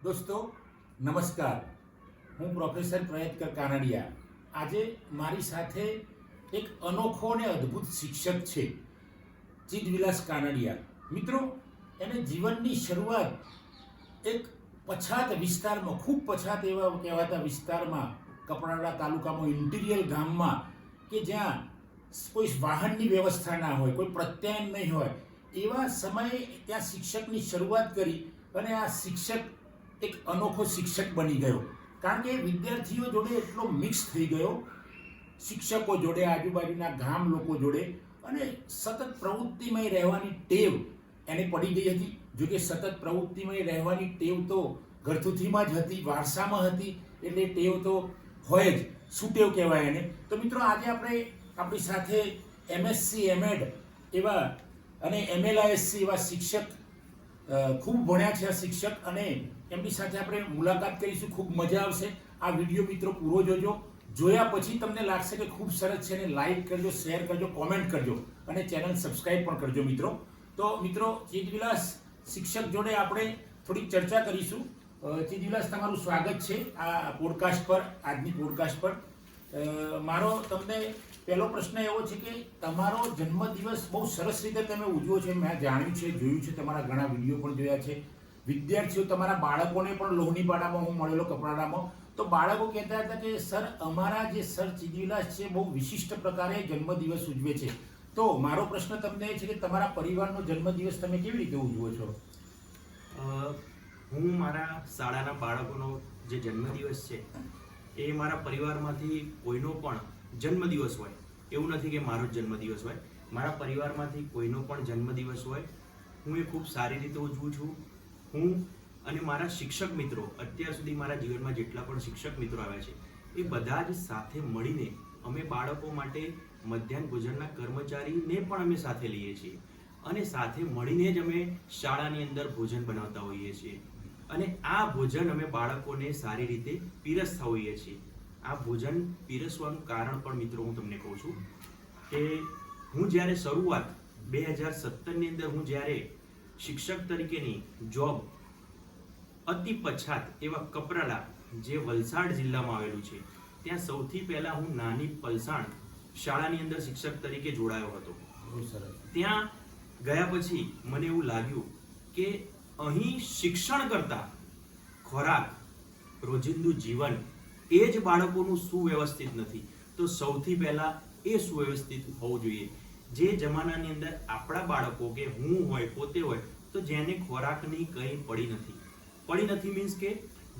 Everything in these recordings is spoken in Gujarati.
દોસ્તો નમસ્કાર, હું પ્રોફેસર પ્રયત્કર કાનડિયા. આજે મારી સાથે એક અનોખો અને અદ્ભુત શિક્ષક છે, ચિદવિલાસ કાનડિયા. મિત્રો, એને જીવનની શરૂઆત એક પછાત વિસ્તારમાં, ખૂબ પછાત એવા કહેવાતા વિસ્તારમાં, કપરાડા તાલુકામાં ઇન્ટિરિયર ગામમાં, કે જ્યાં કોઈ વાહનની વ્યવસ્થા ના હોય, કોઈ પ્રત્યાયન નહીં હોય, એવા સમયે ત્યાં શિક્ષકની શરૂઆત કરી. અને આ શિક્ષક એક અનોખો શિક્ષક બની ગયો, કારણ કે વિદ્યાર્થીઓ જોડે એટલો મિક્સ થઈ ગયો, શિક્ષકો જોડે, આજુબાજુના ગામ લોકો જોડે, અને સતત પ્રવૃત્તિમય રહેવાની ટેવ એને પડી ગઈ હતી. જો કે સતત પ્રવૃત્તિમય રહેવાની ટેવ તો ઘરથુથીમાં જ હતી, વારસામાં હતી, એટલે ટેવ તો હોય જ, સુટેવ કહેવાય એને. તો મિત્રો, આજે આપણે આપણી સાથે MSc MAd એવા અને MLISc એવા શિક્ષક, ખૂબ ભણ્યા છે આ શિક્ષક, અને એમની સાથે આપણે મુલાકાત કરીશું. ખૂબ મજા આવશે. આ વિડીયો મિત્રો પૂરો જોજો. જોયા પછી તમને લાગશે કે ખૂબ સરસ છે, ને લાઈક કરજો, શેર કરજો, કોમેન્ટ કરજો, અને ચેનલ સબસ્ક્રાઈબ પણ કરજો મિત્રો. તો મિત્રો, ચિદવિલાસ શિક્ષક જોડે આપણે થોડીક ચર્ચા કરીશું. ચિદવિલાસ, તમારું સ્વાગત છે આ પોડકાસ્ટ પર, આજની પોડકાસ્ટ પર. મારો તમને પહેલો પ્રશ્ન એવો છે કે તમારો જન્મદિવસ બહુ સરસ રીતે તમે ઉજવો છો. મેં જાણ્યું છે, જોયું છે, તમારા ઘણા વિડીયો પણ જોયા છે. વિદ્યાર્થીઓ, તમારા બાળકોને પણ લોહનીપાડામાં હું મળેલો, કપરાડામાં, તો બાળકો કહેતા હતા કે સર, અમારા જે સર ચિદવિલાસ છે બહુ વિશિષ્ટ પ્રકારે જન્મદિવસ ઉજવે છે. તો મારો પ્રશ્ન તમને એ છે કે તમારા પરિવારનો જન્મદિવસ તમે કેવી રીતે ઉજવો છો? હું મારા શાળાના બાળકોનો જે જન્મદિવસ છે એ મારા પરિવારમાંથી કોઈનો પણ જન્મદિવસ હોય, એવું નથી કે મારો જ જન્મદિવસ હોય, મારા પરિવારમાંથી કોઈનો પણ જન્મદિવસ હોય, હું એ ખૂબ સારી રીતે ઉજવું છું. હું અને મારા શિક્ષક મિત્રો, અત્યાર સુધી મારા જીવનમાં જેટલા પણ શિક્ષક મિત્રો આવ્યા છે એ બધા જ સાથે મળીને અમે બાળકો માટે મધ્યાહન ભોજનના કર્મચારીને પણ અમે સાથે લઈએ છીએ, અને સાથે મળીને જ અમે શાળાની અંદર ભોજન બનાવતા હોઈએ છીએ. અને આ ભોજન અમે બાળકોને સારી રીતે પીરસતા હોઈએ છીએ. આ ભોજન પીરસવાનું કારણ પણ મિત્રો હું તમને કહું છું કે હું જ્યારે શરૂઆત 2017ની અંદર હું જ્યારે શિક્ષક તરીકેની જોબ અતિ પછાત એવા કપરાડા, જે વલસાડ જિલ્લામાં આવેલું છે, ત્યાં સૌથી પહેલા હું નાની પલસાણ શાળાની અંદર શિક્ષક તરીકે જોડાયો હતો. ત્યાં ગયા પછી મને એવું લાગ્યું કે અહીં શિક્ષણ કરતા ખોરાક, રોજિંદુ જીવન એ જ બાળકોનું સુવ્યવસ્થિત નથી, તો સૌથી પહેલા એ સુવ્યવસ્થિત હોવું જોઈએ. જે જમાનાની અંદર આપણા બાળકો કે હું હોય, પોતે હોય, તો જેને ખોરાકની કંઈ પડી નથી મીન્સ કે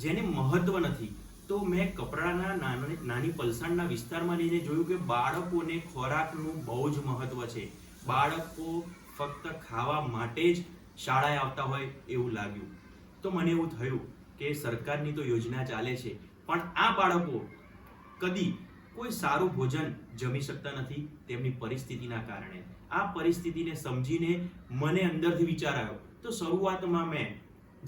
જેને મહત્વ નથી, તો મેં કપરાડાના નાની પલસાણના વિસ્તારમાં રહીને જોયું કે બાળકોને ખોરાકનું બહુ જ મહત્વ છે. બાળકો ફક્ત ખાવા માટે જ શાળાએ આવતા હોય એવું લાગ્યું. તો મને એવું થયું કે સરકારની તો યોજના ચાલે છે, પણ આ બાળકો કદી કોઈ સારું ભોજન જમી શકતા નથી તેમની પરિસ્થિતિના કારણે. આ પરિસ્થિતિને સમજીને મને અંદરથી વિચાર આવ્યો. તો શરૂઆતમાં મેં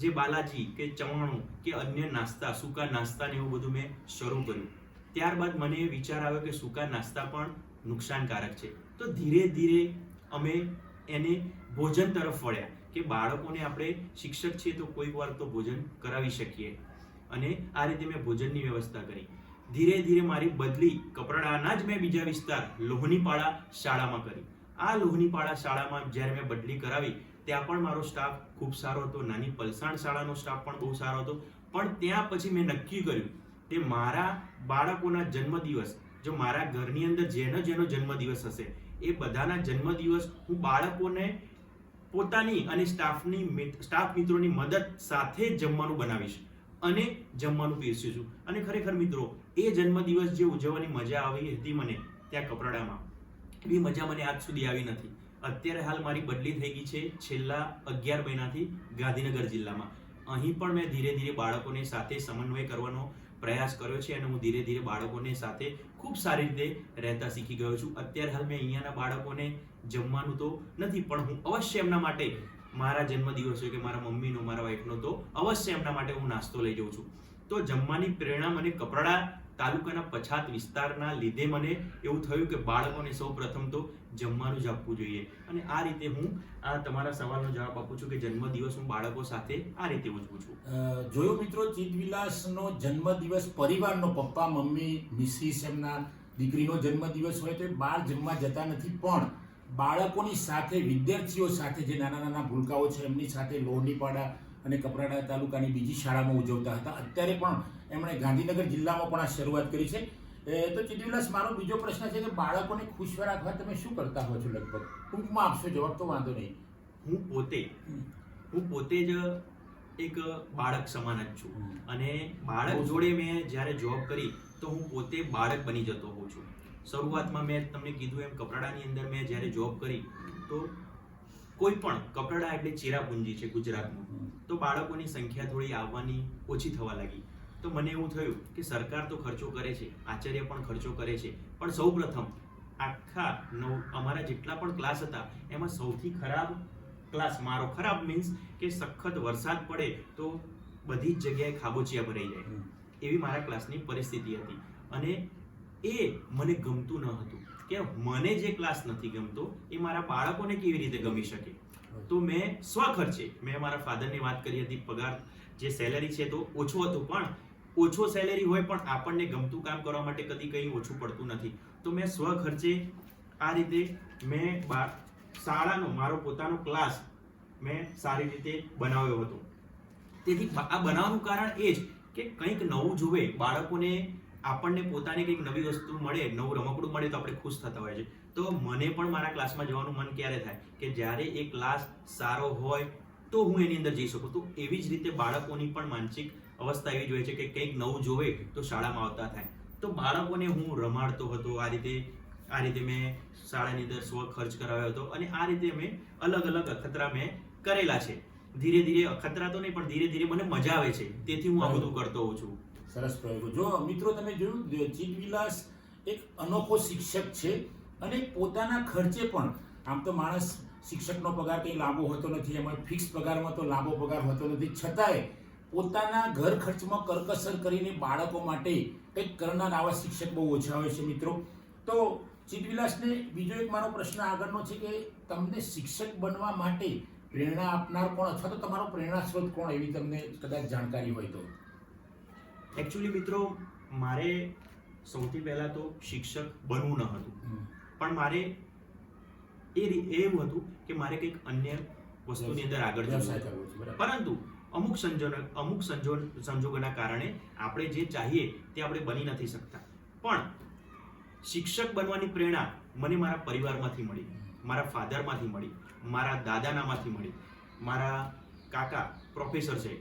જે બાલાજી કે ચવાણું કે અન્ય નાસ્તા, સૂકા નાસ્તા ને એવું બધું મેં શરૂ કર્યું. ત્યારબાદ મને વિચાર આવ્યો કે સૂકા નાસ્તા પણ નુકસાનકારક છે. તો ધીરે ધીરે અમે એને ભોજન તરફ વળ્યા કે બાળકોને આપણે શિક્ષક છીએ તો કોઈક વાર તો ભોજન કરાવી શકીએ, અને આ રીતે મેં ભોજનની વ્યવસ્થા કરી. ધીરે ધીરે મારી બદલી કપરાડાના જ મેં બીજા વિસ્તાર લોહનીપાડા શાળામાં કરી. આ લોહનીપાડા શાળામાં જ્યારે મેં બદલી કરાવી, ત્યાં પણ મારો સ્ટાફ ખૂબ સારો હતો, નાની પલસાણ શાળાનો સ્ટાફ પણ બહુ સારો હતો. પણ ત્યાં પછી મેં નક્કી કર્યું કે મારા બાળકોના જન્મદિવસ, જો મારા ઘરની અંદર જેનો જન્મદિવસ હશે, એ બધાના જન્મદિવસ હું બાળકોને પોતાની અને સ્ટાફ મિત્રોની મદદ સાથે જમવાનું બનાવીશ અને જમવાનું પીરસીશું. અને ખરેખર મિત્રો, એ જન્મદિવસ જે ઉજવવાની મજા આવી હતી મને ત્યાં કપરાડામાં, એવી મજા મને આજ સુધી આવી નથી. અત્યારે હાલ મારી બદલી થઈ ગઈ છે છેલ્લા 11 મહિનાથી ગાંધીનગર જિલ્લામાં. અહીં પણ મેં ધીરે ધીરે બાળકોને સાથે સમન્વય કરવાનો પ્રયાસ કર્યો છે, અને હું ધીરે ધીરે બાળકોને સાથે ખૂબ સારી રીતે રહેતા શીખી ગયો છું. અત્યારે હાલ મેં અહીંયાના બાળકોને જમવાનું તો નથી, પણ હું અવશ્ય એમના માટે મારા જન્મદિવસ હોય કે મારા મમ્મીનો, મારા વાઈફનો, તો અવશ્ય એમના માટે હું નાસ્તો લઈ જાઉં છું. તો જમવાની પ્રેરણા મને કપરાડા તાલુકાના પછાત વિસ્તારના લીધે મને એવું થયું કે બાળકોને સૌ પ્રથમ તો જમવાનું જ આપવું જોઈએ. અને આ રીતે હું આ તમારા સવાલનો જવાબ આપું છું કે જન્મદિવસ હું બાળકો સાથે આ રીતે ઉજવું છું. જોયું મિત્રો, ચિદવિલાસનો જન્મદિવસ પરિવારનો, પપ્પા મમ્મી મિસિસ એમના દીકરીનો જન્મદિવસ હોય તો એ બહાર જમવા જતા નથી, પણ બાળકોની સાથે, વિદ્યાર્થીઓ સાથે, જે નાના નાના ભૂલકાઓ છે એમની સાથે લોહનીપાડા અને કપરાડા તાલુકાની બીજી શાળામાં ઉજવતા હતા. અત્યારે પણ એમણે ગાંધીનગર જિલ્લામાં પણ આ શરૂઆત કરી છે. તો ચિદવિલાસ, મારો બીજો પ્રશ્ન છે કે બાળકોને ખુશ રાખવા તમે શું કરતા હો છો? લગભગ ટૂંકમાં આપશો જવાબ તો વાંધો નહીં. હું પોતે જ એક બાળક સમાન જ છું, અને બાળક જોડે મેં જ્યારે જોબ કરી તો હું પોતે બાળક બની જતો હોઉં છું. શરૂઆતમાં મેં તમને કીધું એમ કપરાડાની અંદર મેં જ્યારે જોબ કરી તો કોઈ પણ, કપરાડા એટલે ચેરાપુંજી છે ગુજરાતનું, તો બાળકોની સંખ્યા થોડી આવવાની ઓછી થવા લાગી. તો મને એવું થયું કે સરકાર તો ખર્ચો કરે છે, આચાર્ય પણ ખર્ચો કરે છે, પણ સૌ પ્રથમ આખા અમારા જેટલા પણ ક્લાસ હતા એમાં સૌથી ખરાબ ક્લાસ મારો, ખરાબ મીન્સ કે સખત વરસાદ પડે તો બધી જ જગ્યાએ ખાબોચિયા ભરાઈ જાય એવી મારા ક્લાસની પરિસ્થિતિ હતી. અને એ મને ગમતું ન હતું કે મને જે ક્લાસ નથી ગમતો એ મારા બાળકોને કેવી રીતે ગમી શકે. તો મેં સ્વખર્ચે, મેં મારા ફાધરની વાત કરી હતી, પગાર જે સેલેરી છે તો ઓછું હતું, પણ ઓછો સેલેરી હોય પણ આપણને ગમતું કામ કરવા માટે કદી કંઈ ઓછું પડતું નથી. તો મેં સ્વખર્ચે આ રીતે મેં શાળાનો મારો પોતાનો ક્લાસ મેં સારી રીતે બનાવ્યો હતો. તેથી આ બનાવવાનું કારણ એ જ કે કંઈક નવું જુએ બાળકોને, આપણને પોતાને કંઈક નવી વસ્તુ મળે, નવું રમકડું મળે તો આપણે ખુશ થતા હોય છે. તો મને પણ મારા ક્લાસમાં જવાનું મન ક્યારે થાય કે જ્યારે એ ક્લાસ સારો હોય તો હું એની અંદર જઈ શકું. તો એવી જ રીતે બાળકોની પણ માનસિક અવસ્થા એવી જ હોય છે કે કંઈક નવું જોવે તો શાળામાં આવતા થાય. તો બાળકોને હું રમાડતો હતો આ રીતે મેં શાળાની અંદર સ્વ ખર્ચ કરાવ્યો હતો, અને આ રીતે મેં અલગ અલગ અખતરા મેં કરેલા છે. ધીરે ધીરે, અખતરા તો નહીં પણ ધીરે ધીરે મને મજા આવે છે, તેથી હું આ બધું કરતો હોઉં છું. સરસ પ્રયોગો. જો મિત્રો, તમે જોયું, ચિદવિલાસ એક અનોખો શિક્ષક છે અને પોતાના ખર્ચે પણ, આમ તો માણસ શિક્ષકનો પગાર કંઈ લાંબો હોતો નથી, એમાં ફિક્સ પગારમાં તો લાંબો પગાર હોતો નથી, છતાંય પોતાના ઘર ખર્ચમાં કરકસર કરીને બાળકો માટે કંઈક કરનાર આવા શિક્ષક બહુ ઓછા હોય છે મિત્રો. તો ચિદવિલાસને બીજો એક મારો પ્રશ્ન આગળનો છે કે તમને શિક્ષક બનવા માટે પ્રેરણા આપનાર કોણ, અથવા તો તમારો પ્રેરણા સ્ત્રોત કોણ, એવી તમને કદાચ જાણકારી હોય તો? એકચ્યુઅલી મિત્રો, મારે સૌથી પહેલા તો શિક્ષક બનવું ન હતું, પણ મારે એવું હતું કે મારે કંઈક અન્ય વસ્તુની અંદર આગળ જવું, પરંતુ અમુક સંજોગોના કારણે આપણે જે ચાહીએ તે આપણે બની નથી શકતા. પણ શિક્ષક બનવાની પ્રેરણા મને મારા પરિવારમાંથી મળી, મારા ફાધરમાંથી મળી, મારા દાદાનામાંથી મળી, મારા કાકા પ્રોફેસર છે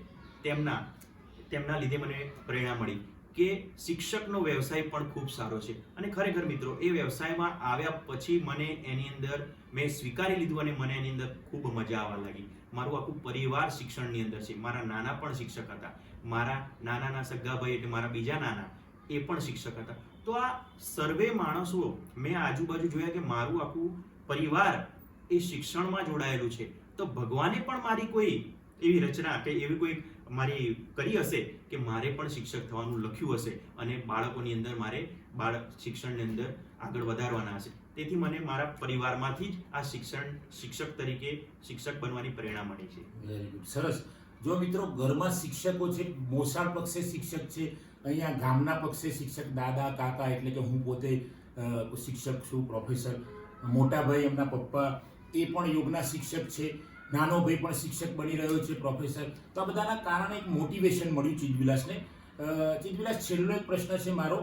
તેમના લીધે મને પ્રેરણા મળી કે શિક્ષકનો વ્યવસાય પણ ખૂબ સારો છે. અને ખરેખર મિત્રો, એ વ્યવસાયમાં આવ્યા પછી મને એની અંદર મેં સ્વીકારી લીધું અને મને એની અંદર ખૂબ મજા આવવા લાગી. મારું આખું પરિવાર શિક્ષણની અંદર છે. મારા નાના પણ શિક્ષક હતા, મારા નાનાના સગાભાઈ એટલે મારા બીજા નાના એ પણ શિક્ષક હતા. તો આ સર્વે માણસો મેં આજુબાજુ જોયા કે મારું આખું પરિવાર એ શિક્ષણમાં જોડાયેલું છે. તો ભગવાને પણ મારી કોઈ એવી રચના કે એવી કોઈ મારી કરી હશે કે મારે પણ શિક્ષક થવાનું લખ્યું હશે, અને બાળકોની અંદર મારે શિક્ષણની અંદર આગળ વધારવાના હશે. તેથી મને મારા પરિવારમાંથી જ આ શિક્ષક તરીકે શિક્ષક બનવાની પ્રેરણા મળી છે. વેરી ગુડ, સરસ. જો મિત્રો, ઘરમાં શિક્ષકો છે, મોસાળ પક્ષે શિક્ષક છે, અહીંયા ગામના પક્ષે શિક્ષક, દાદા કાકા, એટલે કે હું પોતે શિક્ષક છું, પ્રોફેસર, મોટા ભાઈ એમના પપ્પા એ પણ યોગના શિક્ષક છે, નાનો ભાઈ પણ શિક્ષક બની રહ્યો છે, પ્રોફેસર. તો આ બધાના કારણે એક મોટિવેશન મળ્યું ચિદવિલાસને. ચિદવિલાસ, છેલ્લો એક પ્રશ્ન છે મારો,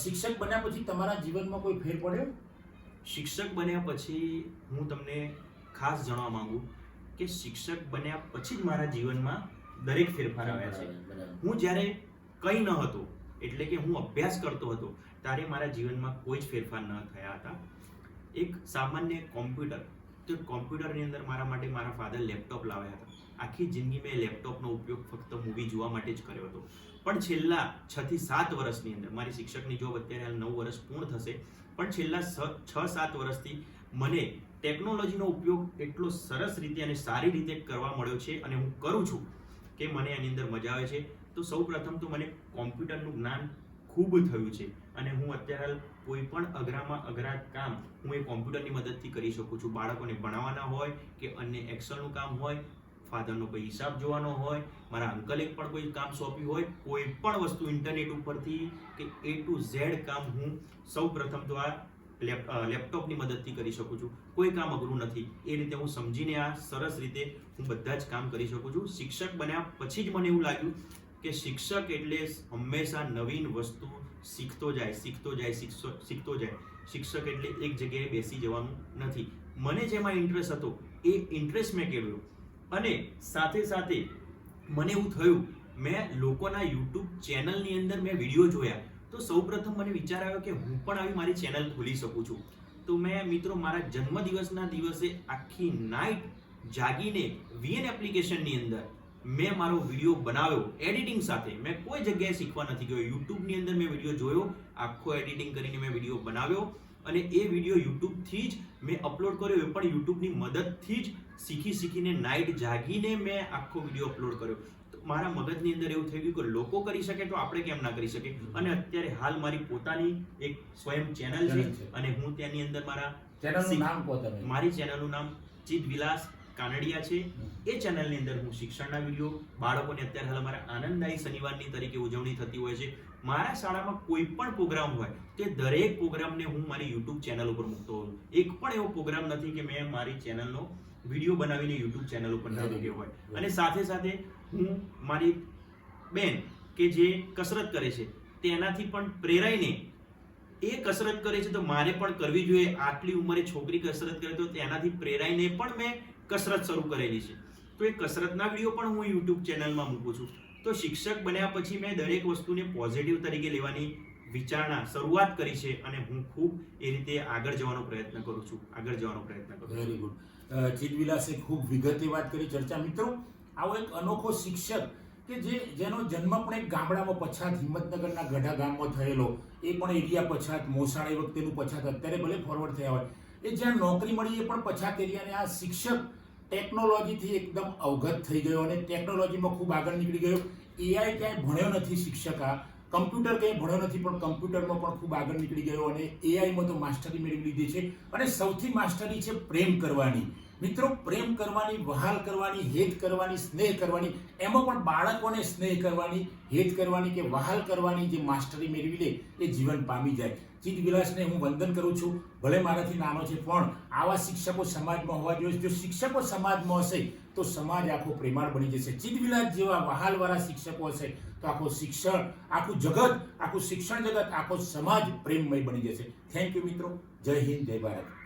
શિક્ષક બન્યા પછી તમારા જીવનમાં કોઈ ફેર પડ્યો? શિક્ષક બન્યા પછી હું તમને ખાસ જણાવવા માંગુ કે શિક્ષક બન્યા પછી જ મારા જીવનમાં દરેક ફેરફાર આવ્યા છે. હું જ્યારે કંઈ ન હતો, એટલે કે હું અભ્યાસ કરતો હતો, ત્યારે મારા જીવનમાં કોઈ જ ફેરફાર ન થયા હતા. એક સામાન્ય કોમ્પ્યુટર, તો કોમ્પ્યુટરની અંદર મારા માટે મારા ફાધર લેપટોપ લાવ્યા હતા. આખી જિંદગી મેં લેપટોપનો ઉપયોગ ફક્ત મૂવી જોવા માટે જ કર્યો હતો. પણ છેલ્લા 6 થી 7 વર્ષની અંદર, મારી શિક્ષકની જોબ અત્યારે હાલ 9 વર્ષ પૂર્ણ થશે, પણ છેલ્લા 6-7 વર્ષથી મને ટેકનોલોજીનો ઉપયોગ એટલો સરસ રીતે અને સારી રીતે કરવા મળ્યો છે, અને હું કરું છું કે મને એની અંદર મજા આવે છે. તો સૌ પ્રથમ તો મને કોમ્પ્યુટરનું જ્ઞાન ખૂબ થયું છે અને હું અત્યારે કોઈ પણ અઘરામાં અઘરા કામ હું એ કોમ્પ્યુટરની મદદથી કરી શકું છું. બાળકોને ભણાવવાના હોય કે અન્ય એક્સેલનું કામ હોય, ફાધરનો કોઈ હિસાબ જોવાનો હોય, મારા અંકલે પણ કોઈ કામ સોંપ્યું હોય, કોઈ પણ વસ્તુ ઇન્ટરનેટ ઉપરથી કે A to Z કામ હું સૌ પ્રથમ તો આ લેપટોપની મદદથી કરી શકું છું. કોઈ કામ અઘરું નથી. એ રીતે હું સમજીને આ સરસ રીતે હું બધા જ કામ કરી શકું છું. શિક્ષક બન્યા પછી જ મને એવું લાગ્યું કે શિક્ષક એટલે હંમેશા નવીન વસ્તુ શીખતો જાય. શિક્ષક એટલે એક જગ્યાએ બેસી જવાનું નથી. મને જેમાં ઇન્ટરેસ્ટ હતો એ ઇન્ટરેસ્ટ મેં કેળવ્યો અને સાથે સાથે મને એવું થયું, મેં લોકોના યુટ્યુબ ચેનલની અંદર મેં વિડીયો જોયા તો સૌપ્રથમ મને વિચાર આવ્યો કે હું પણ આવી મારી ચેનલ ખોલી શકું છું. તો મેં મિત્રો મારા જન્મદિવસના દિવસે આખી નાઇટ જાગીને VN એપ્લિકેશનની અંદર મેં મારો વિડીયો બનાવ્યો એડિટિંગ સાથે. મેં કોઈ જગ્યાએ શીખવા નથી ગયો. યુટ્યુબની અંદર મેં વિડીયો જોયો, આખો એડિટિંગ કરીને મેં વિડીયો બનાવ્યો અને એ વિડીયો યુટ્યુબથી જ મેં અપલોડ કર્યો. એ પણ યુટ્યુબની મદદથી જ શીખીને નાઇટ જાગીને મેં આખો વિડીયો અપલોડ કર્યો. મારા મગજની અંદર એવું થઈ ગયું કે લોકો કરી શકે તો આપણે કેમ ના કરી શકીએ. અને અત્યારે હાલ મારી પોતાની એક સ્વયં ચેનલ છે અને હું તેની અંદર મારી ચેનલનું નામ ચિત વિલાસ કાનડિયા છે. એ ચેનલની અંદર હું શિક્ષણના વિડીયો, બાળકોને અત્યારે હાલ અમારા આનંદદાયી શનિવારની તરીકે ઉજવણી થતી હોય છે. મારા શાળામાં કોઈ પણ પ્રોગ્રામ હોય તે દરેક પ્રોગ્રામને હું મારી યુટ્યુબ ચેનલ ઉપર મૂકતો હોઉં. એક પણ એવો પ્રોગ્રામ નથી કે મેં મારી ચેનલનો વિડીયો બનાવીને યુટ્યુબ ચેનલ ઉપર ના મૂક્યો હોય. અને સાથે સાથે હું મારી બેન કે જે કસરત કરે છે તેનાથી પણ પ્રેરાઈને એ કસરત કરે છે તો મારે પણ કરવી જોઈએ. આટલી ઉંમરે છોકરી કસરત કરે તો તેનાથી પ્રેરાઈને પણ મેં કસરત શરૂ કરેલી છે. તો એ કસરતના વિડીયો પણ હું યુટ્યુબ ચેનલમાં મૂકું છું. તો શિક્ષક બન્યા પછી મેં દરેક વસ્તુને પોઝિટિવ તરીકે લેવાની વિચારણા શરૂઆત કરી છે અને હું ખૂબ એ રીતે આગળ જવાનો પ્રયત્ન કરું છું. Very good. ચિત વિલાસે ખૂબ વિગતે વાત કરી. ચર્ચા મિત્રો, આવો એક અનોખો શિક્ષક કે જેનો જન્મ પણ એક ગામડામાં પછાત હિંમતનગરના ગઢા ગામમાં થયેલો, એ પણ એરિયા પછાત, મોસાળ એ વખતેનું પછાત, અત્યારે ભલે ફોરવર્ડ થયા હોય, એ જ્યાં નોકરી મળી એ પણ પછાત એરિયાને આ શિક્ષક ટેકનોલોજીથી એકદમ અવગત થઈ ગયો અને ટેકનોલોજીમાં ખૂબ આગળ નીકળી ગયો. AI ક્યાંય ભણ્યો નથી શિક્ષક, આ કમ્પ્યુટર ક્યાંય ભણ્યો નથી પણ કમ્પ્યુટરમાં પણ ખૂબ આગળ નીકળી ગયો અને AIમાં તો માસ્ટરી મેળવી લીધી છે. અને સૌથી માસ્ટરી છે પ્રેમ કરવાની. મિત્રો, પ્રેમ કરવાની, વહાલ કરવાની, હેત કરવાની, સ્નેહ કરવાની, એમાં પણ બાળકોને સ્નેહ કરવાની, હેત કરવાની કે વહાલ કરવાની જે માસ્ટરી મેળવી લે એ જીવન પામી જાય. ચિત વિલાસને હું વંદન કરું છું. ભલે મારાથી નાનો છે પણ આવા શિક્ષકો સમાજમાં હોવા જોઈએ. જો શિક્ષકો સમાજમાં હશે તો સમાજ આખો પ્રેમાળ બની જશે. ચિત વિલાસ જેવા વહાલવાળા શિક્ષકો હશે તો આખું શિક્ષણ જગત, આખો સમાજ પ્રેમમય બની જશે. થેન્ક યુ મિત્રો. જય હિન્દ, જય ભારત.